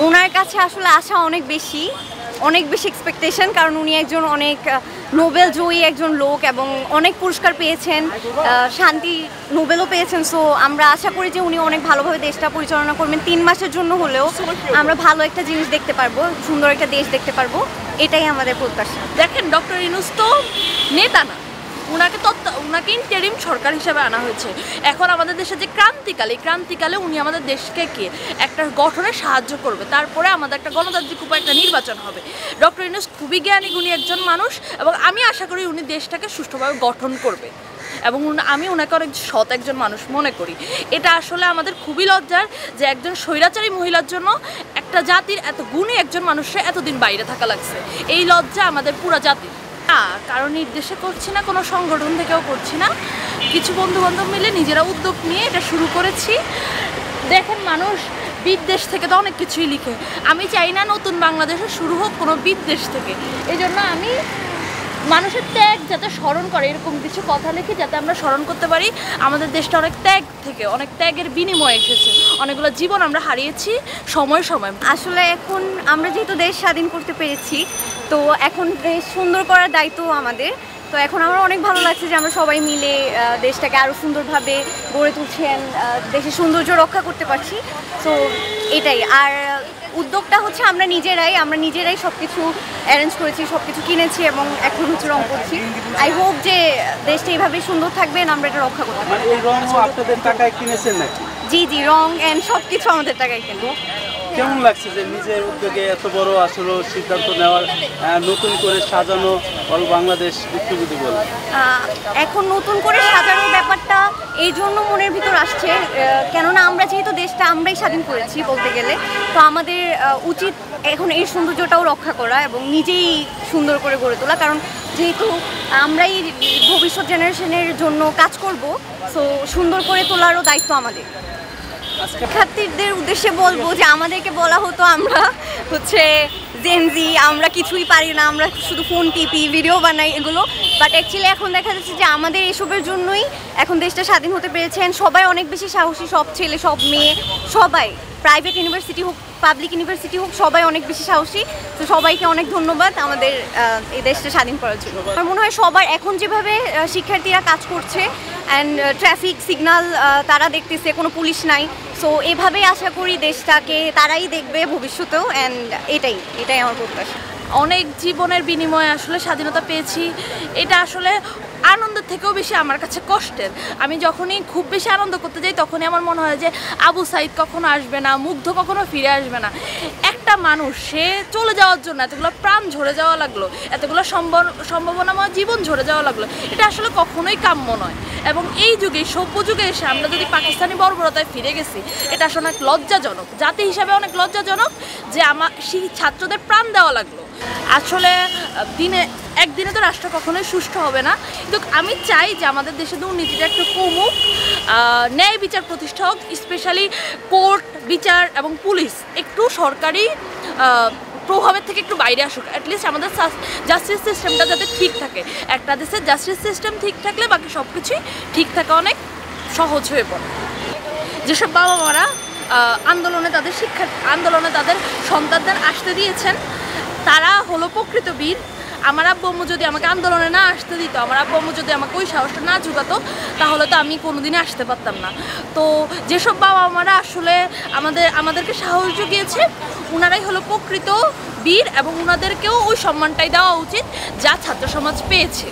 ওনার কাছে আসলে আশা অনেক বেশি এক্সপেকটেশন, কারণ উনি একজন অনেক নোবেল জয়ী একজন লোক এবং অনেক পুরস্কার পেয়েছেন, শান্তি নোবেলও পেয়েছেন। সো আমরা আশা করি যে উনি অনেক ভালোভাবে দেশটা পরিচালনা করবেন। 3 মাসের জন্য হলেও আমরা ভালো একটা জিনিস দেখতে পারবো, সুন্দর একটা দেশ দেখতে পারবো, এটাই আমাদের প্রত্যাশা। দেখেন, ডক্টর ইউনূস তো নেতা না, উনাকে ইন্টারিম সরকার হিসেবে আনা হয়েছে। এখন আমাদের দেশে যে ক্রান্তিকাল, এই ক্রান্তিকালে উনি আমাদের দেশকে একটা গঠনে সাহায্য করবে, তারপরে আমাদের একটা গণতান্ত্রিক উপায় একটা নির্বাচন হবে। ডক্টর ইউনূস খুবই জ্ঞানী গুণী একজন মানুষ এবং আমি আশা করি উনি দেশটাকে সুষ্ঠুভাবে গঠন করবে এবং আমি ওনাকে অনেক সৎ একজন মানুষ মনে করি। এটা আসলে আমাদের খুবই লজ্জার যে একজন স্বৈরাচারী মহিলার জন্য একটা জাতির এত গুণী একজন মানুষের এতদিন বাইরে থাকা লাগছে। এই লজ্জা আমাদের পুরো জাতির। কারণ নির্দেশে করছি না, কোনো সংগঠন থেকেও করছি না, কিছু বন্ধুবান্ধব মিলে নিজেরা উদ্যোগ নিয়ে এটা শুরু করেছি। দেখেন, মানুষ বিদেশ থেকে তো অনেক কিছুই লিখে, আমি চাই না নতুন বাংলাদেশে শুরু হোক কোনো বিদেশ থেকে। এই জন্য আমি মানুষের ত্যাগ যাতে স্মরণ করে এরকম কিছু কথা লিখি, যাতে আমরা স্মরণ করতে পারি আমাদের দেশটা অনেক ত্যাগ থেকে, অনেক ত্যাগের বিনিময়ে এসেছে, অনেকগুলো জীবন আমরা হারিয়েছি সময়। আসলে এখন আমরা যেহেতু দেশ স্বাধীন করতে পেরেছি, তো এখন দেশ সুন্দর করার দায়িত্ব আমাদের। তো এখন আমার অনেক ভালো লাগছে যে আমরা সবাই মিলে দেশটাকে আরও সুন্দরভাবে গড়ে তুলছেন, দেশের সৌন্দর্য রক্ষা করতে পারছি। তো এটাই। আর উদ্যোগটা হচ্ছে আমরা নিজেরাই সব কিছু অ্যারেঞ্জ করেছি, সব কিছু কিনেছি এবং এখন হচ্ছে রং করছি। আই হোপ যে দেশটা এইভাবেই সুন্দর থাকবে, আমরা এটা রক্ষা করতে পারবো। এই রং আপনাদের টাকায় কিনেছেন নাকি? জি, রং অ্যান্ড সব কিছু আমাদের টাকায় কিনবো। কেমন লাগছে যে নিজের উদ্যোগে এত বড় আসলে সিদ্ধান্ত নেওয়ার, নতুন করে সাজানো অল বাংলাদেশ একটু যদি বলেন? এখন নতুন করে সাজানোর ব্যাপারটা এই জন্য মনের ভিতর আসছে, কেননা আমরা যেহেতু দেশটা আমরাই স্বাধীন করেছি বলতে গেলে, তো আমাদের উচিত এখন এই সৌন্দর্যটাও রক্ষা করা এবং নিজেই সুন্দর করে গড়ে তোলা। কারণ যেহেতু আমরাই ভবিষ্যৎ জেনারেশনের জন্য কাজ করব, সো সুন্দর করে তোলারও দায়িত্ব আমাদের। শিক্ষার্থীদের উদ্দেশ্যে বলবো যে আমাদেরকে বলা হতো আমরা হচ্ছে জেনজি, আমরা কিছুই পারি না, আমরা শুধু ফোন টিপি, ভিডিও বানাই, এগুলো। বাট অ্যাকচুয়ালি এখন দেখা যাচ্ছে যে আমাদের এসবের জন্যই এখন দেশটা স্বাধীন হতে পেরেছেন। সবাই অনেক বেশি সাহসী, সব ছেলে সব মেয়ে সবাই, প্রাইভেট ইউনিভার্সিটি হোক পাবলিক ইউনিভার্সিটি হোক, সবাই অনেক বেশি সাহসী। তো সবাইকে অনেক ধন্যবাদ আমাদের এই দেশটা স্বাধীন করার জন্য। আমার মনে হয় সবার এখন যেভাবে শিক্ষার্থীরা কাজ করছে অ্যান্ড ট্রাফিক সিগন্যাল তারা দেখতেছে, কোনো পুলিশ নাই, সো এভাবেই আশা করি দেশটাকে তারাই দেখবে ভবিষ্যতেও। অ্যান্ড এটাই আমার প্রত্যাশা। অনেক জীবনের বিনিময়ে আসলে স্বাধীনতা পেয়েছি, এটা আসলে আনন্দের থেকেও বেশি আমার কাছে কষ্টের। আমি যখনই খুব বেশি আনন্দ করতে যাই তখনই আমার মনে হয় যে আবু সাইদ কখনো আসবে না, মুগ্ধ কখনো ফিরে আসবে না। একটা মানুষ সে চলে যাওয়ার জন্য এতগুলো প্রাণ ঝরে যাওয়া লাগলো, এতগুলো সম্ভাবনাময় জীবন ঝরে যাওয়া লাগলো, এটা আসলে কখনোই কাম্য নয়। এবং এই যুগে, সভ্য যুগে এসে আমরা যদি পাকিস্তানি বর্বরতায় ফিরে গেছি, এটা আসলে অনেক লজ্জাজনক, জাতি হিসাবে অনেক লজ্জাজনক যে সেই ছাত্রদের প্রাণ দেওয়া লাগলো। আসলে একদিনে তো রাষ্ট্র কখনোই সুষ্ঠু হবে না, কিন্তু আমি চাই যে আমাদের দেশে দুর্নীতিটা একটু কমুক, ন্যায় বিচার প্রতিষ্ঠা হোক, স্পেশালি কোর্ট বিচার এবং পুলিশ একটু সরকারি প্রভাবের থেকে একটু বাইরে আসুক। অ্যাটলিস্ট আমাদের জাস্টিস সিস্টেমটা যাতে ঠিক থাকে। একটা দেশের জাস্টিস সিস্টেম ঠিক থাকলে বাকি সব কিছুই ঠিক থাকা অনেক সহজ হয়ে পড়ে। যেসব বাবা মারা আন্দোলনে তাদের সন্তানদের আসতে দিয়েছেন, তারা হলো প্রকৃত বীর। আমার আব্বু আম্মু যদি আমাকে আন্দোলনে না আসতে দিত, আমার আব্বু আম্মু যদি আমাকে ওই সাহসটা না জোগাতো, তাহলে তো আমি কোনোদিনই আসতে পারতাম না। তো যেসব বাবা মারা আসলে আমাদেরকে সাহস জুগিয়েছে, ওনারাই হলো প্রকৃত বীর এবং ওনাদেরকেও ওই সম্মানটাই দেওয়া উচিত যা ছাত্র সমাজ পেয়েছে।